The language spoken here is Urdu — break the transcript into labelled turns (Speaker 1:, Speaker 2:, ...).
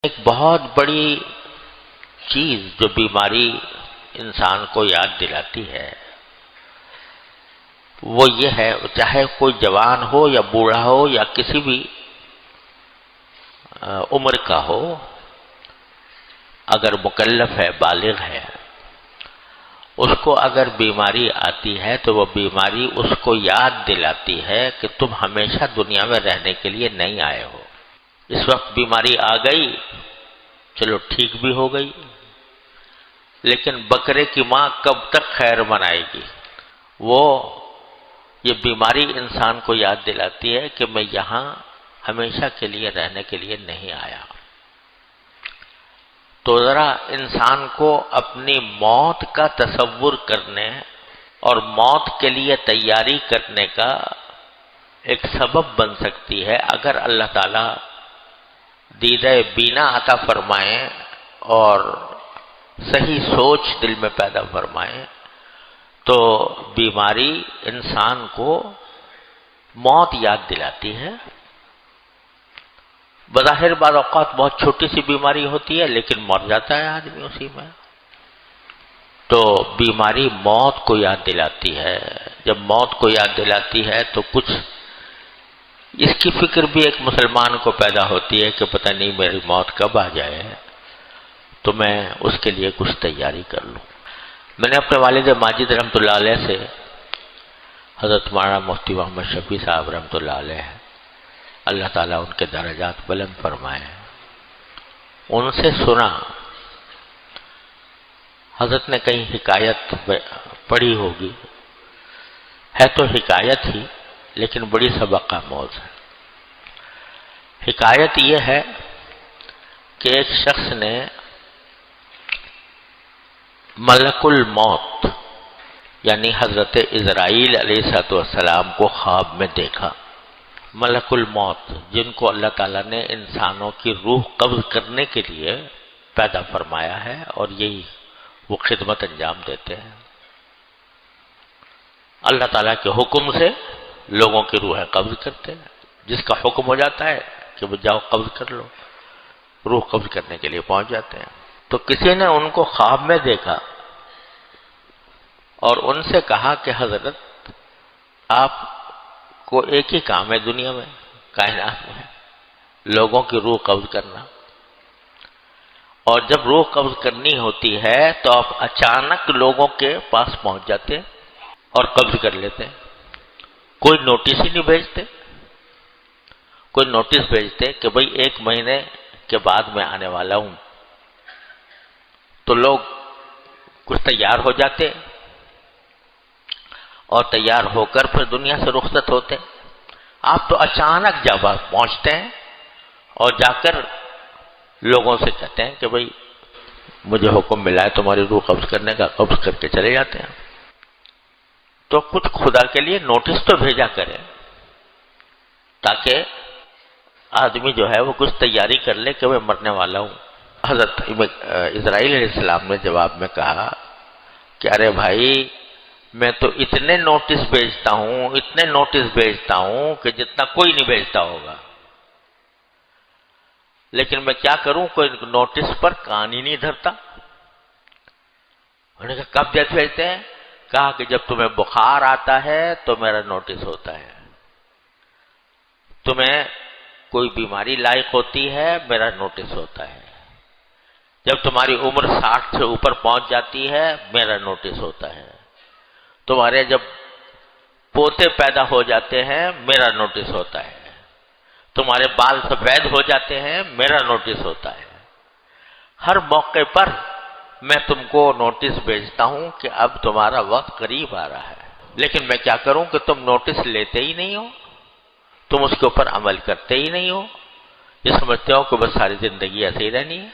Speaker 1: ایک بہت بڑی چیز جو بیماری انسان کو یاد دلاتی ہے وہ یہ ہے، چاہے کوئی جوان ہو یا بوڑھا ہو یا کسی بھی عمر کا ہو، اگر مکلف ہے، بالغ ہے، اس کو اگر بیماری آتی ہے تو وہ بیماری اس کو یاد دلاتی ہے کہ تم ہمیشہ دنیا میں رہنے کے لیے نہیں آئے ہو۔ اس وقت بیماری آ گئی، چلو ٹھیک بھی ہو گئی، لیکن بکرے کی ماں کب تک خیر منائے گی؟ یہ بیماری انسان کو یاد دلاتی ہے کہ میں یہاں ہمیشہ کے لیے رہنے کے لیے نہیں آیا۔ تو ذرا انسان کو اپنی موت کا تصور کرنے اور موت کے لیے تیاری کرنے کا ایک سبب بن سکتی ہے اگر اللہ تعالی دیدہ بینا عطا فرمائیں اور صحیح سوچ دل میں پیدا فرمائیں، تو بیماری انسان کو موت یاد دلاتی ہے۔ بظاہر بعض اوقات بہت چھوٹی سی بیماری ہوتی ہے لیکن مر جاتا ہے آدمی اسی میں۔ تو بیماری موت کو یاد دلاتی ہے۔ جب موت کو یاد دلاتی ہے تو کچھ اس کی فکر بھی ایک مسلمان کو پیدا ہوتی ہے کہ پتہ نہیں میری موت کب آ جائے تو میں اس کے لیے کچھ تیاری کر لوں۔ میں نے اپنے والد ماجد رحمۃ اللہ علیہ سے، حضرت مولانا مفتی محمد شفیع صاحب رحمۃ اللہ علیہ، اللہ تعالیٰ ان کے درجات بلند فرمائے، ان سے سنا، حضرت نے کہیں حکایت پڑھی ہوگی، ہے تو حکایت ہی لیکن بڑی سبق آموز ہے۔ حکایت یہ ہے کہ ایک شخص نے ملک الموت یعنی حضرت عزرائیل علیہ السلام کو خواب میں دیکھا۔ ملک الموت جن کو اللہ تعالیٰ نے انسانوں کی روح قبض کرنے کے لیے پیدا فرمایا ہے اور یہی وہ خدمت انجام دیتے ہیں۔ اللہ تعالیٰ کے حکم سے لوگوں کی روحیں قبض کرتے ہیں، جس کا حکم ہو جاتا ہے کہ وہ جاؤ قبض کر لو، روح قبض کرنے کے لیے پہنچ جاتے ہیں۔ تو کسی نے ان کو خواب میں دیکھا اور ان سے کہا کہ حضرت آپ کو ایک ہی کام ہے دنیا میں، کائنات میں، لوگوں کی روح قبض کرنا، اور جب روح قبض کرنی ہوتی ہے تو آپ اچانک لوگوں کے پاس پہنچ جاتے ہیں اور قبض کر لیتے ہیں۔ کوئی نوٹس ہی نہیں بھیجتے، کوئی نوٹس بھیجتے کہ بھئی 1 مہینے کے بعد میں آنے والا ہوں، تو لوگ کچھ تیار ہو جاتے اور تیار ہو کر پھر دنیا سے رخصت ہوتے۔ آپ تو اچانک جب پہنچتے ہیں اور جا کر لوگوں سے کہتے ہیں کہ بھئی مجھے حکم ملا ہے تمہاری روح قبض کرنے کا، قبض کر کے چلے جاتے ہیں۔ تو کچھ خدا کے لیے نوٹس تو بھیجا کرے تاکہ آدمی جو ہے وہ کچھ تیاری کر لے کہ میں مرنے والا ہوں۔ حضرت اسرائیل علیہ السلام نے جواب میں کہا کہ ارے بھائی، میں تو اتنے نوٹس بھیجتا ہوں، اتنے نوٹس بھیجتا ہوں کہ جتنا کوئی نہیں بھیجتا ہوگا، لیکن میں کیا کروں، کوئی نوٹس پر کان ہی نہیں دھرتا۔ انہوں نے کہا کب بھیجتے ہیں؟ کہا کہ جب تمہیں بخار آتا ہے تو میرا نوٹس ہوتا ہے، تمہیں کوئی بیماری لاحق ہوتی ہے میرا نوٹس ہوتا ہے، جب تمہاری عمر 60 سے اوپر پہنچ جاتی ہے میرا نوٹس ہوتا ہے، تمہارے جب پوتے پیدا ہو جاتے ہیں میرا نوٹس ہوتا ہے، تمہارے بال سفید ہو جاتے ہیں میرا نوٹس ہوتا ہے۔ ہر موقع پر میں تم کو نوٹس بھیجتا ہوں کہ اب تمہارا وقت قریب آ رہا ہے، لیکن میں کیا کروں کہ تم نوٹس لیتے ہی نہیں ہو، تم اس کے اوپر عمل کرتے ہی نہیں ہو، یہ سمجھتے ہو کہ بس ساری زندگی ایسے ہی رہنی ہے۔